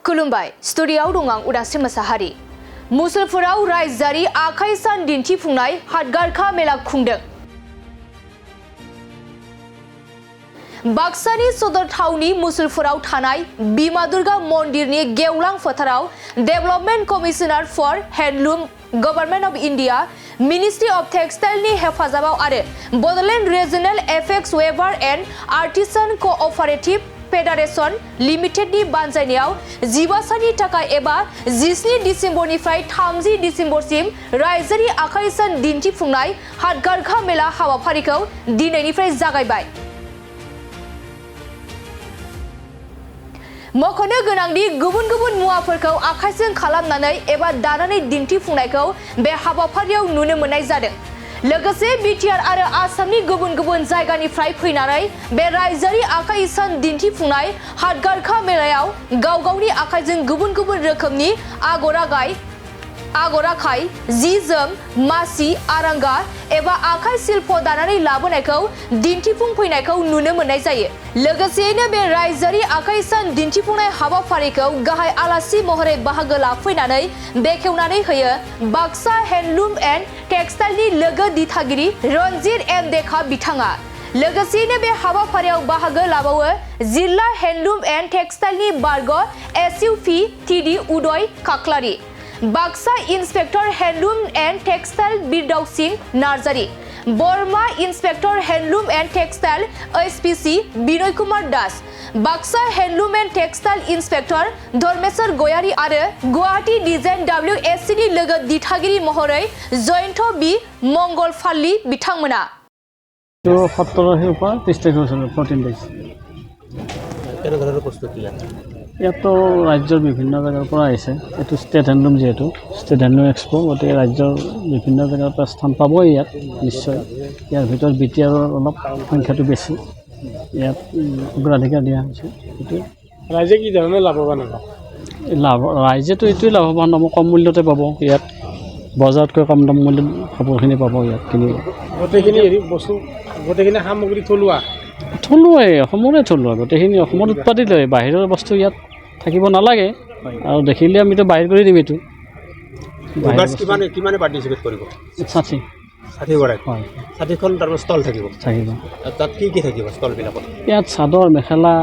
खुलुमबाय स्टुडियोआव दं आं उदास्रि मोसाहारि मुसलपुराव रायजोआरि आखाइ सान दिन्थिफुंनाय हातगारखा मेला खुंदों। बाक्सानि सदर थावनि मुसलपुराव थानाय बिमा दुर्गा मन्दिरनि गेवलां फोथाराव development commissioner for handloom government of India ministry of टेक्सटाइलनि हेफाजाबाव आरो Bodoland regional apex weaver and artisan cooperative federation लिमिटेडनि बानजायनायाव 15 साननि थाखाय एबा 17 डिसेम्बरनिफ्राय 30 डिसेम्बरसिम रायजोआरि आखाइ सान दिन्थिफुंनाय हातगारखा मेला हाबाफारिखौ दिनैनिफ्राय जागायबाय। मख'नो गोनांदि गुबुन गुबुन मुवाफोरखौ आखाइजों खालामनानै एबा दानानै दिन्थिफुंनायखौ बे हाबाफारियाव नुनो मोननाय जादों। लोगोसे बिटिआर आरो आसामनि गुबुन गुबुन जायगानिफ्राय फैनानै बे रायजोआरि आखाइ सान दिन्थिफुंनाय हातगारखा मेलायाव गाव गावनि आखाइजों गुबुन गुबुन रोखोमनि आगर आखाइ जि जोम मासि आरांगा एबा आखाइ शिल्प दानानै लाबोनायखौ दिन्थिफुंफैनायखौ नुनो मोननाय जायो। लोगोसेयैनो बे रायजोआरि आखाइ सान दिन्थिफुंनाय हाबाफारिखौ गाहाय आलासि महरै बाहागो लाफैनानै बेखेवनानै होयो बाक्सा हेन्डलुम एन्ड टेक्सटाइलनि लोगो दिथागिरि रनजित एम देखा बिथाङा। लोगोसेयैनो बे हाबाफारियाव बाहागो लाबावो जिल्ला हेन्डलुम एन्ड टेक्सटाइलनि बारग' एसइउपि टिडि Uday Kaklary, Baksa inspector handloom and textile Birdaosing Narzary, Barama inspector handloom and textile SPC Binoy Kumar Das, Baksa handloom and textile inspector Dharmeswar Goyary आरो गुवाहाटी डिजाइन WSCनि लोगो दिथागिरि महरै जयन्त बि मंगल फाल्लि बिथांमोना। 17 পৰা 30 তাৰিখৰ 14 days। কেনেধৰণৰ প্ৰস্তুতি ইয়াতো ৰাজ্যৰ বিভিন্ন জেগাৰ পৰা আহিছে। এইটো ষ্টেট হেণ্ডলুম, যিহেতু ষ্টেট হেণ্ডলুম এক্সপো, গতিকে ৰাজ্যৰ বিভিন্ন জেগাৰ পৰা স্থান পাবই ইয়াত নিশ্চয়। ইয়াৰ ভিতৰত বিটিআৰৰ অলপ সংখ্যাটো বেছি, ইয়াত অগ্ৰাধিকাৰ দিয়া হৈছে। এইটোৱে ৰাইজে কি ধৰণে লাভৱান হ'ব? ৰাইজেতো এইটোৱে লাভৱান হ'ব, কম মূল্যতে পাব ইয়াত, বজাৰতকৈ কম দাম মূল্যত কাপোৰখিনি পাব ইয়াত কিনিব। গোটেইখিনি বস্তু, গোটেইখিনি সামগ্ৰী থলুৱাই, অসমৰে থলুৱা, গোটেইখিনি অসমত উৎপাদিত হয়। বাহিৰৰ বস্তু ইয়াত থাকিব নালাগে আৰু দেখিলে আমিতো বাহিৰ কৰি দিম। এইটো কিমানে পাৰ্টিচিপেট কৰিব? 60 গৰাকী। হয়, 60খন তাৰমানে ষ্টল থাকিব। তাত কি কি থাকিব ষ্টলবিলাকত? ইয়াত চাদৰ মেখেলা,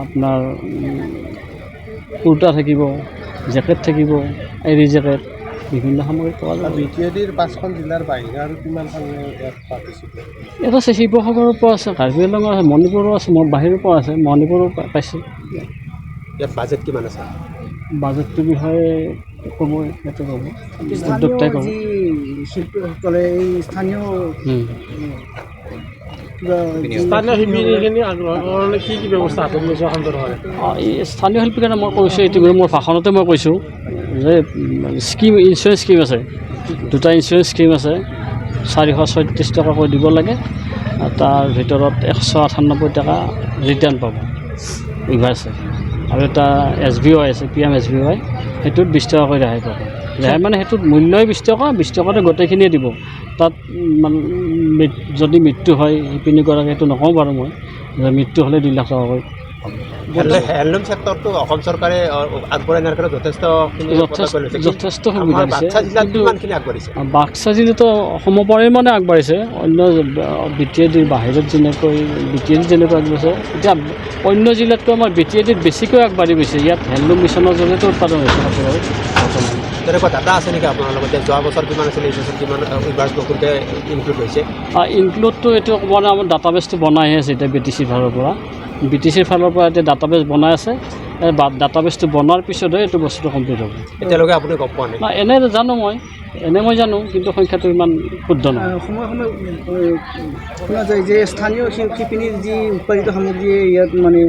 আপোনাৰ কুৰ্তা থাকিব, জেকেট থাকিব, এৰী জেকেট, বিভিন্ন সামগ্ৰী পোৱা যাব। বিটিআৰৰ 5খন জিলাৰ বাহিৰে আৰু কিমানখন ইয়াত পাৰ্টিচিপেট? ইয়াত আছে শিৱসাগৰৰ পৰা আছে, কাৰ্বি আংলঙৰ আছে, মণিপুৰৰ আছে, বাহিৰৰ পৰা আছে, মণিপুৰৰ পাইছে। ইয়াত বাজেট কিমান আছে? বাজেটটোৰ বিষয়ে ক'বই, সেইটো ক'ব উদ্যোক্তাই ক'ব। শিল্পীসকলে এই স্থানীয় শিল্পীখিনি আগ্ৰহৰ কি কি ব্যৱস্থা হাতত লৈছে সন্দৰ্ভত? এই স্থানীয় শিল্পীৰ কাৰণে মই কৈছোঁ, ইতিমধ্যে মোৰ ভাষণতে মই কৈছোঁ যে ইঞ্চুৰেঞ্চ স্কিম আছে, 2টা ইঞ্চুৰেঞ্চ স্কিম আছে, 436 টকাকৈ দিব লাগে। তাৰ ভিতৰত 198 টকা ৰিটাৰ্ণ পাব ৰিভাৰ্ছে, আৰু এটা SBY আছে, PM SBY, সেইটোত 20 টকাকৈ ৰেহাই পাব। ৰেহাই মানে সেইটোত মূল্যই 20 টকা, 20 টকাতে গোটেইখিনিয়ে দিব। তাত যদি মৃত্যু হয় শিপিনীগৰাকী, সেইটো নকওঁ বাৰু মই, যে মৃত্যু হ'লে 2 লাখ টকাকৈ। হেণ্ডলুম চেক্টৰটো অসম চৰকাৰে আগবঢ়াই নিয়াৰ কাৰণে যথেষ্ট সুবিধা দিছে। বাক্সা জিলাতো সমপৰিমাণে আগবাঢ়িছে। অন্য বিটিআইডিৰ বাহিৰত যেনেকৈ আগবাঢ়িছে, এতিয়া অন্য জিলাতকৈ আমাৰ বিটিআইডিত বেছিকৈ আগবাঢ়ি গৈছে। ইয়াত হেণ্ডলুম মিছনৰ জৰিয়তে উৎপাদন হৈছে কাপোৰৰ। তেনেকুৱা ডাটা আছে নেকি আপোনাৰ লগত? যোৱা বছৰ কিমান আছিলে, এই বছৰ কিমান এইবাৰ নতুনকৈ ইনক্লুড হৈছে? ইনক্লুডটো এইটো অকণমান আমাৰ ডাটাবেছটো বনাইহে আছে এতিয়া BTCৰ ফালৰ পৰা। BTCৰ ফালৰ পৰা এতিয়া ডাটাবেছ বনাই আছে। ডাটাবেছটো বনোৱাৰ পিছতহে এইটো বস্তুটো কমপ্লিট হ'ব। এতিয়ালৈকে আপুনি গম পোৱা নাই? এনেই জানো মই জানো, কিন্তু সংখ্যাটো ইমান শুদ্ধ নহয়। সময়ে শুনা যায় যে স্থানীয় শিপিনীৰ যি উৎপাদিত সামগ্ৰী ইয়াত মানে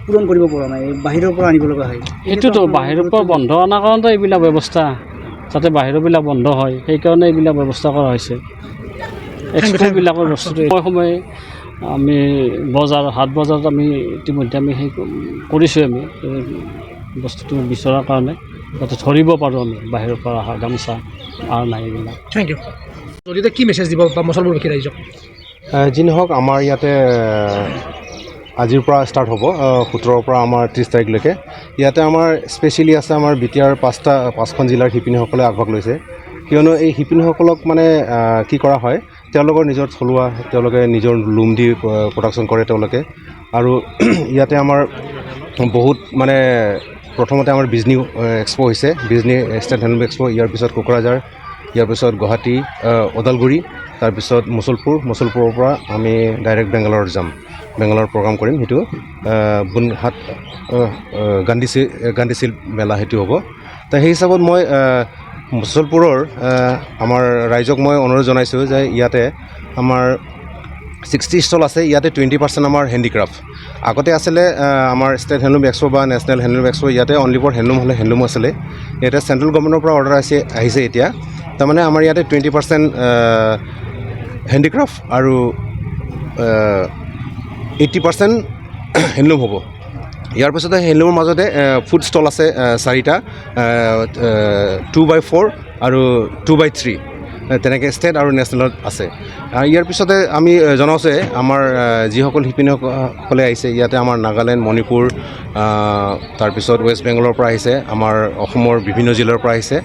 পূৰণ কৰিব পৰা নাই, বাহিৰৰ পৰা আনিব লগা হয়। সেইটোতো বাহিৰৰ পৰা বন্ধ অনাৰ কাৰণতে এইবিলাক ব্যৱস্থা, যাতে বাহিৰৰবিলাক বন্ধ হয়, সেইকাৰণে এইবিলাক ব্যৱস্থা কৰা হৈছে। এক্সপ'বিলাকৰ বস্তুটো সময়ে আমি হাট বজাৰত আমি ইতিমধ্যে আমি কৰিছোঁ, আমি বস্তুটো বিচৰাৰ কাৰণে, যাতে ধৰিব পাৰোঁ আমি বাহিৰৰ পৰা অহা গামোচা আৰু নাই এইবিলাক। Thank U. কি মেছেজ দিব বা মুছলপুৰবাসী ৰাইজক? যি নহওক, আমাৰ ইয়াতে আজিৰ পৰা ষ্টাৰ্ট হ'ব 17ৰ পৰা আমাৰ 30 তাৰিখলৈকে ইয়াতে আমাৰ স্পেচিয়েলি আছে আমাৰ বিটিআৰ 5খন জিলাৰ শিপিনীসকলে আগভাগ লৈছে কিয়নো এই শিপিনীসকলক মানে কি কৰা হয় তেওঁলোকৰ নিজৰ থলুৱা তেওঁলোকে নিজৰ লুম দি প্ৰডাকশ্যন কৰে তেওঁলোকে আৰু ইয়াতে আমাৰ বহুত মানে প্ৰথমতে আমাৰ বিজনী এক্সপো হৈছে বিজনী ষ্টেট হেণ্ডলুম এক্সপো ইয়াৰ পিছত কোকৰাঝাৰ ইয়াৰ পিছত গুৱাহাটী ওদালগুৰি তাৰপিছত মুছলপুৰৰ পৰা আমি ডাইৰেক্ট বেংগালুৰুত যাম বেংগালুৰুত প্ৰগ্ৰাম কৰিম সেইটো বুনহাট গান্ধী শিল্প মেলা সেইটো হ'ব তো সেই হিচাপত মই মুছলপুৰৰ আমাৰ ৰাইজক মই অনুৰোধ জনাইছোঁ যে ইয়াতে আমাৰ 60 ষ্টল আছে ইয়াতে 20% আমাৰ হেণ্ডিক্ৰাফ্ট আগতে আছিলে আমাৰ ষ্টেট হেণ্ডলুম এক্সপো বা নেশ্যনেল হেণ্ডলুম এক্সপো ইয়াতে অনলি ফৰ হেণ্ডলুম হ'লে হেণ্ডলুম আছিলে ইয়াতে চেণ্ট্ৰেল গভৰ্ণমেণ্টৰ পৰা অৰ্ডাৰ আহিছে এতিয়া তাৰমানে আমাৰ ইয়াতে 20% হেণ্ডিক্ৰাফ্ট আৰু 80% হেণ্ডলুম হ'ব ইয়াৰ পিছতে হেণ্ডলুমৰ মাজতে ফুড ষ্টল আছে 4টা 2x4 আৰু 2x3 তেনেকৈ ষ্টেট আৰু নেশ্যনেলত আছে ইয়াৰ পিছতে আমি জনাওঁছে আমাৰ যিসকল শিপিনীসকলে আহিছে ইয়াতে আমাৰ নাগালেণ্ড মণিপুৰ তাৰপিছত ৱেষ্ট বেংগলৰ পৰা আহিছে আমাৰ অসমৰ বিভিন্ন জিলাৰ পৰা আহিছে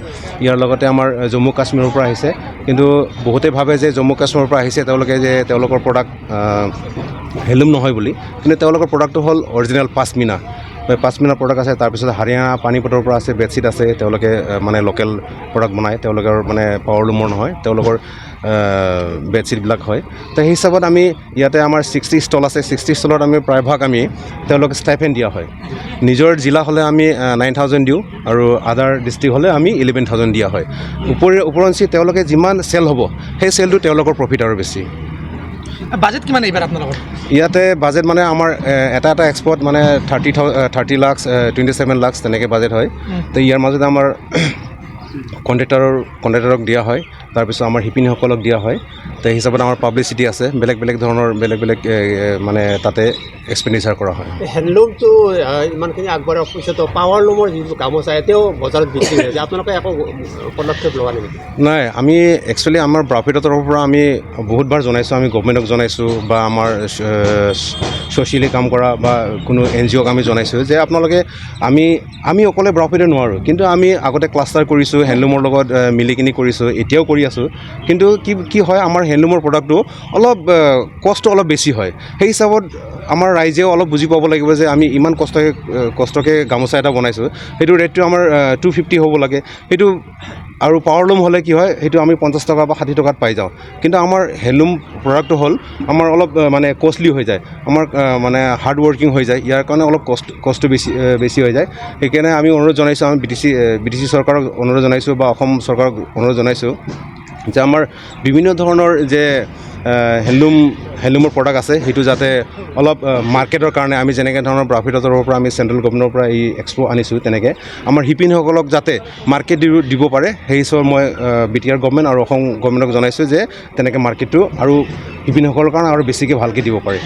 ইয়াৰ লগতে আমাৰ জম্মু কাশ্মীৰৰ পৰা আহিছে কিন্তু বহুতে ভাবে যে জম্মু কাশ্মীৰৰ পৰা আহিছে তেওঁলোকে যে তেওঁলোকৰ প্ৰডাক্ট হেণ্ডলুম নহয় বুলি কিন্তু তেওঁলোকৰ প্ৰডাক্টটো হ'ল অৰিজিনেল পাছমিনা পাছমিনাৰ প্ৰডাক্ট আছে তাৰপিছত হাৰিয়ানা পানীপতৰ পৰা আছে বেডশ্বীট আছে তেওঁলোকে মানে লোকেল প্ৰডাক্ট বনায় তেওঁলোকৰ মানে পাৱাৰলুমৰ নহয় তেওঁলোকৰ বেডশ্বীটবিলাক হয় তো সেই হিচাপত আমি ইয়াতে আমাৰ 60 ষ্টল আছে 60 ষ্টলত আমি প্ৰায়ভাগ আমি তেওঁলোকে ষ্টাইপেণ্ড দিয়া হয় নিজৰ জিলা হ'লে আমি 9,000 দিওঁ আৰু আদাৰ ডিষ্ট্ৰিক্ট হ'লে আমি 11,000 দিয়া হয় ওপৰঞ্চি তেওঁলোকে যিমান চেল হ'ব সেই চেলটো তেওঁলোকৰ প্ৰফিট আৰু বেছি বাজেট কিমান এইবাৰ আপোনালোকৰ ইয়াতে বাজেট মানে আমাৰ এটা এক্সপৰ্ট মানে 30 লাখ 27 লাখ তেনেকৈ বাজেট হয় তো ইয়াৰ মাজতে আমাৰ কণ্ট্ৰেক্টৰক দিয়া হয় তাৰপিছত আমাৰ শিপিনীসকলক দিয়া হয় তো সেই হিচাপত আমাৰ পাব্লিচিটি আছে বেলেগ ধৰণৰ বেলেগ মানে তাতে এক্সপেণ্ডিচাৰ কৰা হয় হেণ্ডলুমটো ইমানখিনি আগবঢ়াৰ পিছতো পাৱাৰলুমৰ যিটো গামোচা এতিয়াও বজাৰত বিক্ৰী হৈ আছে আপোনালোকে একো পদক্ষেপ লোৱা নেকি নাই আমি একচুৱেলি আমাৰ ব্ৰাফিটৰ তৰফৰ পৰা আমি বহুতবাৰ জনাইছোঁ আমি গভৰ্ণমেণ্টক জনাইছোঁ বা আমাৰ ছ'চিয়েলি কাম কৰা বা কোনো NGOক আমি জনাইছোঁ যে আপোনালোকে আমি অকলে ব্ৰাফিটে নোৱাৰোঁ কিন্তু আমি আগতে ক্লাষ্টাৰ কৰিছোঁ হেণ্ডলুমৰ লগত মিলি কিনি কৰিছোঁ এতিয়াও কৰি আছোঁ কিন্তু কি হয় আমাৰ হেণ্ডলুমৰ প্ৰডাক্টটো অলপ কষ্ট অলপ বেছি হয় সেই হিচাপত আমাৰ ৰাইজেও অলপ বুজি পাব লাগিব যে আমি ইমান কষ্টকৈ গামোচা এটা বনাইছোঁ সেইটো ৰেটটো আমাৰ 250 হ'ব লাগে সেইটো আৰু পাৱাৰলুম হ'লে কি হয় সেইটো আমি 50 টকা বা 60 টকাত পাই যাওঁ কিন্তু আমাৰ হেণ্ডলুম প্ৰডাক্টটো হ'ল আমাৰ অলপ মানে কষ্টলি হৈ যায় আমাৰ মানে হাৰ্ড ৱৰ্কিং হৈ যায় ইয়াৰ কাৰণে অলপ কষ্ট বেছি হৈ যায় সেইকাৰণে আমি অনুৰোধ জনাইছোঁ আমি BTC চৰকাৰক অনুৰোধ জনাইছোঁ বা অসম চৰকাৰক অনুৰোধ জনাইছোঁ যে আমাৰ বিভিন্ন ধৰণৰ যে হেণ্ডলুমৰ প্ৰডাক্ট আছে সেইটো যাতে অলপ মাৰ্কেটৰ কাৰণে আমি যেনেকৈ ধৰণৰ ব্ৰাফিটৰ তৰফৰ পৰা আমি চেণ্ট্ৰেল গভৰ্ণমেণ্টৰ পৰা এই এক্সপো আনিছোঁ তেনেকৈ আমাৰ শিপিনীসকলক যাতে মাৰ্কেট দিব পাৰে সেই হিচাপত মই BTR গভৰ্ণমেণ্ট আৰু অসম গভৰ্ণমেণ্টক জনাইছোঁ যে তেনেকৈ মাৰ্কেটটো আৰু শিপিনীসকলৰ কাৰণে আৰু বেছিকৈ ভালকৈ দিব পাৰে